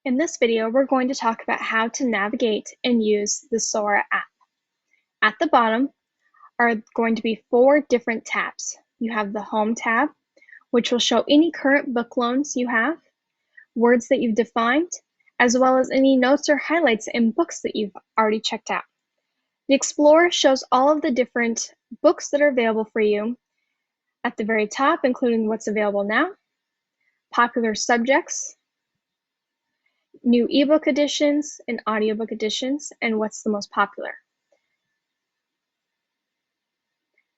In this video, we're going to talk about how to navigate and use the Sora app. At the bottom are going to be 4 different tabs. You have the Home tab, which will show any current book loans you have, words that you've defined, as well as any notes or highlights in books that you've already checked out. The Explorer shows all of the different books that are available for you at the very top, including what's available now, popular subjects, new ebook editions and audiobook editions, and what's the most popular.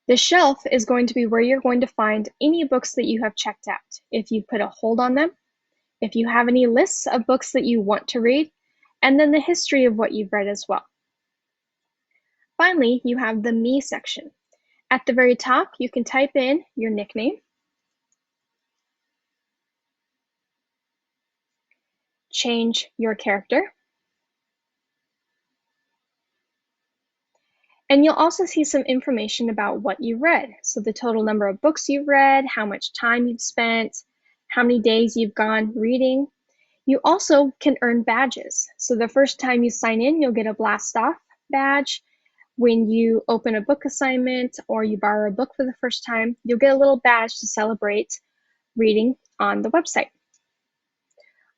The shelf is going to be where you're going to find any books that you have checked out. If you put a hold on them, if you have any lists of books that you want to read, and then the history of what you've read as well. Finally, you have the Me section. At the very top, you can type in your nickname, change your character, and you'll also see some information about what you read. So the total number of books you've read, how much time you've spent, how many days you've gone reading. You also can earn badges. So the first time you sign in, you'll get a blast off badge. When you open a book assignment or you borrow a book for the first time, you'll get a little badge to celebrate reading on the website.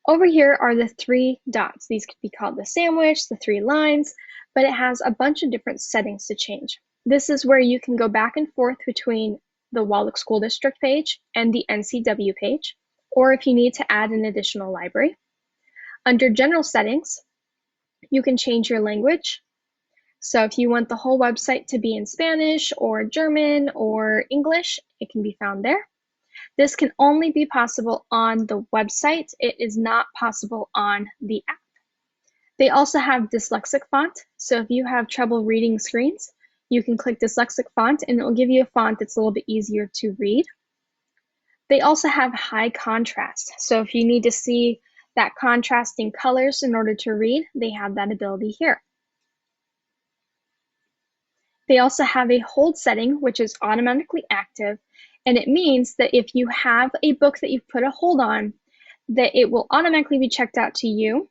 Over here are the 3 dots. These could be called the sandwich, the 3 lines, but it has a bunch of different settings to change. This is where you can go back and forth between the Wallach School District page and the NCW page, or if you need to add an additional library. Under General Settings, you can change your language. So if you want the whole website to be in Spanish or German or English, it can be found there. This can only be possible on the website. It is not possible on the app. They also have dyslexic font. So if you have trouble reading screens, you can click dyslexic font and it will give you a font that's a little bit easier to read. They also have high contrast. So if you need to see that contrasting colors in order to read, they have that ability here. They also have a hold setting, which is automatically active, and it means that if you have a book that you've put a hold on, that it will automatically be checked out to you.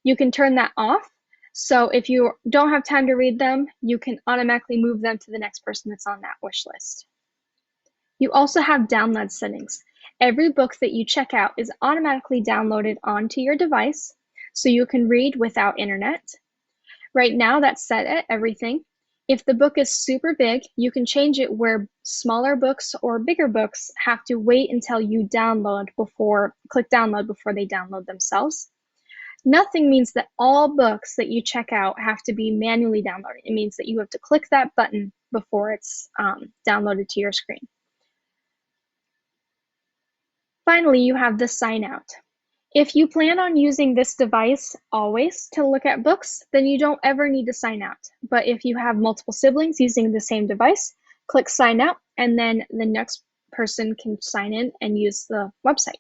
You can turn that off, so if you don't have time to read them, you can automatically move them to the next person that's on that wish list. You also have download settings. Every book that you check out is automatically downloaded onto your device, so you can read without internet. Right now, that's set at everything. If the book is super big, you can change it where smaller books or bigger books have to wait until you click download before they download themselves. Nothing means that all books that you check out have to be manually downloaded. It means that you have to click that button before it's downloaded to your screen. Finally, you have the sign out. If you plan on using this device always to look at books, then you don't ever need to sign out. But if you have multiple siblings using the same device, click sign out, and then the next person can sign in and use the website.